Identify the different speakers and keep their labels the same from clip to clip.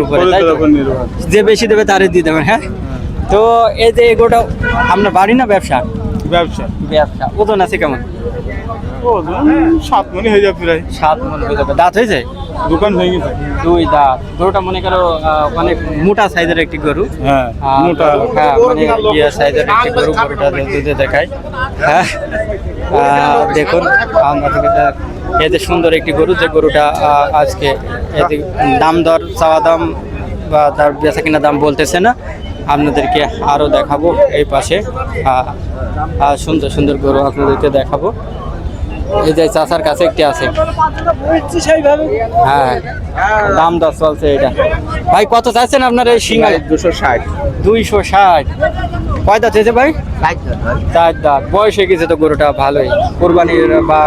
Speaker 1: উপরে, তাই তো? যে বেশি দেবে তারে দিয়ে দেবেন। হ্যাঁ, তো এই যে এগুলোটা আপনার বাড়ি না ব্যবসা?
Speaker 2: ব্যবসা।
Speaker 1: ব্যবসা। ওজন আছে কেমন?
Speaker 2: ওজন 7 মণ হয়ে যাবে প্রায়।
Speaker 1: 7 মণ হয়ে যাবে। দাঁত হয়েছে?
Speaker 2: দোকান ভেঙে গেছে।
Speaker 1: 2 দাঁত। গরুটা মনে করো অনেক মোটা সাইজের একটি গরু।
Speaker 2: হ্যাঁ, মোটা।
Speaker 1: হ্যাঁ, মানে ইয়ে সাইজের একটি গরু। গরুটা দুধে দেখায়। হ্যাঁ, দেখুন এই যে সুন্দর একটি গরু, যে গরুটা আজকে দাম দর চাওয়া দাম বা তার বেচা কিনা দাম বলতেছে না। আপনাদেরকে আরও দেখাবো এই পাশে সুন্দর সুন্দর গরু আপনাদেরকে দেখাবো। এই যে চাচার কাছে একটি আছে। হ্যাঁ, দাম দর চলছে এটা। ভাই কত চাইছেন আপনার এই সিঙ্গার?
Speaker 2: 260।
Speaker 1: 260। কয় দাঁত হয়েছে ভাই? 4 দাঁত। বয়স হয়ে গেছে তো গরুটা ভালোই। কোরবানির বা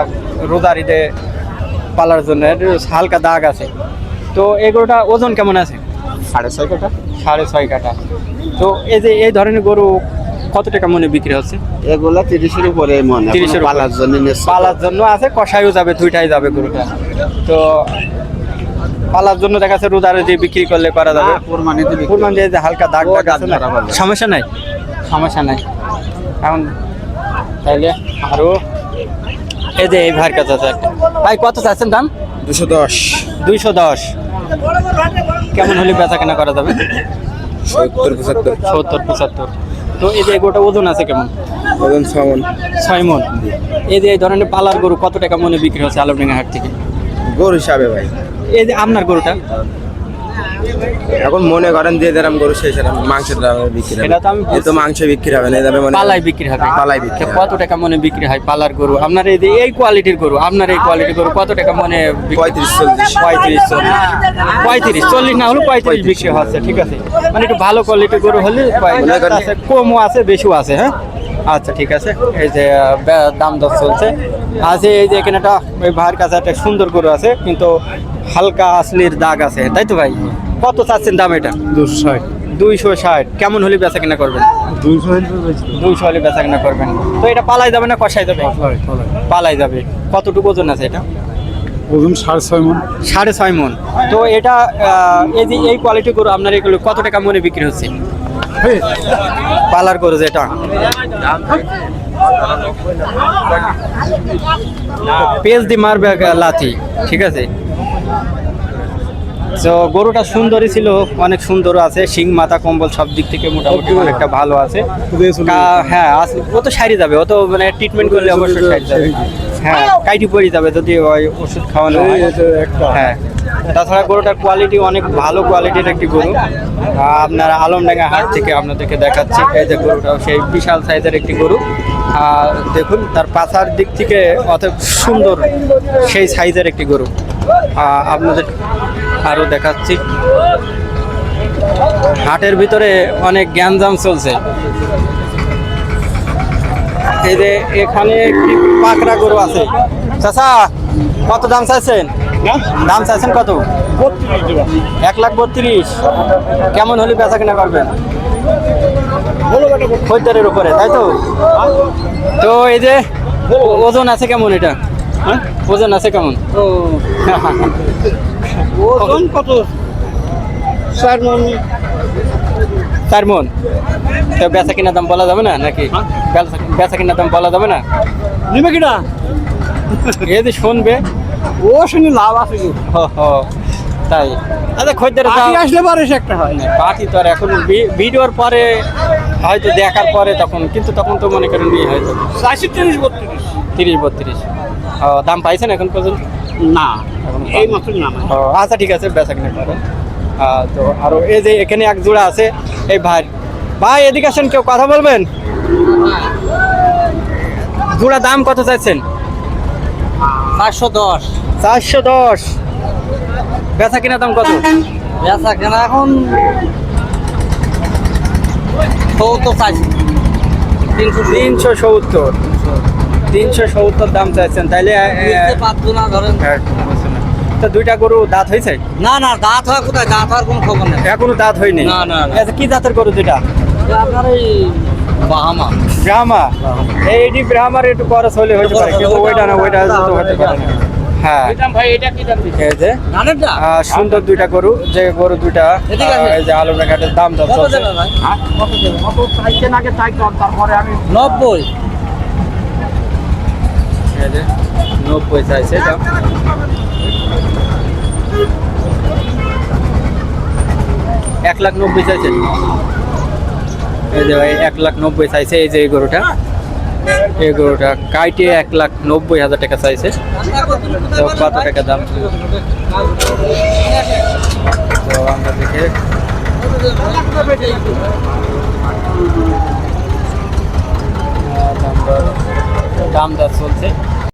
Speaker 1: রোজার ঈদে পালার জন্য হালকা দাগ আছে। তো এই গরুটা ওজন কেমন আছে?
Speaker 2: 6.5 কাটা।
Speaker 1: 6.5 কাটা। তো এই যে এই ধরনের গরু কত টাকা মনে বিক্রি হচ্ছে?
Speaker 2: এগুলা 30-এর উপরে মনে।
Speaker 1: 30-এর
Speaker 2: পালার জন্য
Speaker 1: পালার জন্য আছে, কষাইও যাবে, দুইটাই যাবে গরুটা। তো পালার জন্য দেখা যাচ্ছে রোজার দিয়ে বিক্রি করলে করা যাবে। কোরবানি দিয়ে যে হালকা দাগ দাগ আছে না, সমস্যা নাই, সমস্যা নাই। এখন তাইলে আরো এই যে এই ভাইয়ের কাছে আছে একটা। ভাই কত চাচ্ছেন দাম?
Speaker 2: 210।
Speaker 1: 210। কেমন হলে বেচা কেনা করা যাবে?
Speaker 2: 70-75।
Speaker 1: 70-75। তো এই যে এগুলোটা ওজন আছে কেমন?
Speaker 2: ওজন 6 মণ।
Speaker 1: 6 মণ। এই যে এই ধরনের পালার গরু কত টাকা মনে বিক্রি হচ্ছে আলমডাঙ্গা হাট থেকে?
Speaker 2: গরু হিসাবে ভাই।
Speaker 1: এই যে আপনার গরুটা
Speaker 2: এখন মনে করেন যে যেরকম গরু সেই সেরকম মাংসের দামে বিক্রি হবে।
Speaker 1: এটা তো আমি
Speaker 2: তো মাংস বিক্রি হবে না, এই দামে মানে
Speaker 1: পালাই বিক্রি হবে।
Speaker 2: পালাই বিক্রি হবে।
Speaker 1: কত টাকা মনে বিক্রি হয় পালার গরু আপনার? এই যে এই কোয়ালিটির গরু, আপনার এই কোয়ালিটির গরু কত টাকা মনে?
Speaker 2: 35-40।
Speaker 1: 35-40 না হলে 35 বিক্রি হচ্ছে। ঠিক আছে, মানে একটু ভালো কোয়ালিটির গরু হলে আছে, কমও আছে বেশিও আছে। হ্যাঁ, আচ্ছা ঠিক আছে। এই যে দাম দর চলছে আছে। এই যে এখানে একটা ওই ভাইয়ের কাছে একটা সুন্দর গরু আছে, কিন্তু হালকা আসলির দাগ আছে, তাই তো ভাই? কত চাচ্ছেন দাম এটা?
Speaker 2: 260।
Speaker 1: 260। কেমন হলে বেচা কিনা করবেন? 200 হলে বেচা কিনা করবেন। তো এটা পালাই যাবে না কষাই যাবে? পালাই যাবে। কতটুকু ওজন আছে এটা?
Speaker 2: ওজন 6.5 মণ।
Speaker 1: 6.5 মণ। তো এটা এই যে এই কোয়ালিটি গরু আপনার এগুলো কত টাকা মনে বিক্রি হচ্ছে পালার গরু যেটা? পেজ দি মারবে লাথি। ঠিক আছে, তো গরুটা সুন্দরই ছিল, অনেক সুন্দর আছে, শিং মাথা কম্বল সব দিক থেকে মোটামুটি অনেকটা ভালো আছে। হ্যাঁ, ও তো সারি যাবে, ও তো মানে ট্রিটমেন্ট করলে অবশ্যই সারি যাবে। হ্যাঁ, কাইটি পড়ে যাবে যদি ওই ওষুধ খাওয়ানো হয়। হ্যাঁ, তাছাড়া গরুটার কোয়ালিটি অনেক ভালো কোয়ালিটির একটি গরু। আপনারা আলমডাঙ্গা হাট থেকে আপনাদেরকে দেখাচ্ছি। এই যে গরুটা সেই বিশাল সাইজের একটি গরু। দেখুন তার পাছার দিক থেকে অত সুন্দর সেই সাইজের একটি গরু আপনাদের আরও দেখাচ্ছি। হাটের ভিতরে অনেক গ্যাঞ্জাম চলছে। এই যে এখানে একটি পাকড়া গরু আছে। চাচা কত দাম চাইছেন? দাম চাইছেন কত? 1,32,000। কেমন হলে বেচা কিনা করবেন? খদ্দারের উপরে, তাই তো? তো এই যে ওজন আছে কেমন এটা? ওজন আছে কেমন?
Speaker 2: ওজন কত? 4 মণ।
Speaker 1: 4 মণ। তো বেচা কিনা দাম বলা যাবে না নাকি? বেচা কিনা দাম বলা যাবে না?
Speaker 2: নিবে কিনা?
Speaker 1: এই যে শুনবে,
Speaker 2: ও শুনি লাভ আছে।
Speaker 1: তাই আচ্ছা, খদ্দের
Speaker 2: আসলে পরে একটা হয় না।
Speaker 1: পার্টি তো আর এখন ভিডিওর পরে হয়তো দেখার পরে তখন, কিন্তু তখন তো মনে করেন নিয়ে হয়তো 30-32। দাম পাইছেন এখন পর্যন্ত?
Speaker 2: না, এই মাত্র না।
Speaker 1: আচ্ছা ঠিক আছে, বেচা কিনা করেন। তো আরো এই যে এখানে এক জোড়া আছে। এই ভাই এদিকে আসেন, কেউ কথা বলবেন? জোড়া দাম কত চাইছেন?
Speaker 2: 410।
Speaker 1: 410। বেচা কিনা দাম কত?
Speaker 2: বেচা কেনা এখন 70 চাইছি।
Speaker 1: 370 দাম চাইছেন, তাইলে
Speaker 2: পাঁচশো না ধরেন।
Speaker 1: তো দুইটা গরু দাঁত হয়েছে?
Speaker 2: না, দাঁত হয় কোথায়? দাঁত হওয়ার কোনো খবর নেই।
Speaker 1: এখনো দাঁত হয়নি?
Speaker 2: না।
Speaker 1: আচ্ছা, কি জাতের গরু যেটা?
Speaker 2: আপনার এই
Speaker 1: ব্রাহ্মা। এইটি ব্রাহ্মার একটু খরচ হলে হতে পারে, কিন্তু ওইটা না, ওইটা তো হতে পারে না। হ্যাঁ এই যে সুন্দর দুইটা গরু, যে গরু দুইটা এই যে আলমডাঙ্গা ঘাটের দাম দর চলছে।
Speaker 3: 90
Speaker 1: এই যে 90 চাইছে দাম। এক লাখ 90 চাইছে। এই যে ভাই 1,90,000 চাইছে। এই যে এই গরুটা, এই গরুটা কাইটে 1,90,000 টাকা চাইছে। তো কত টাকা দাম? তো আমরা দেখে দাম দর চলছে।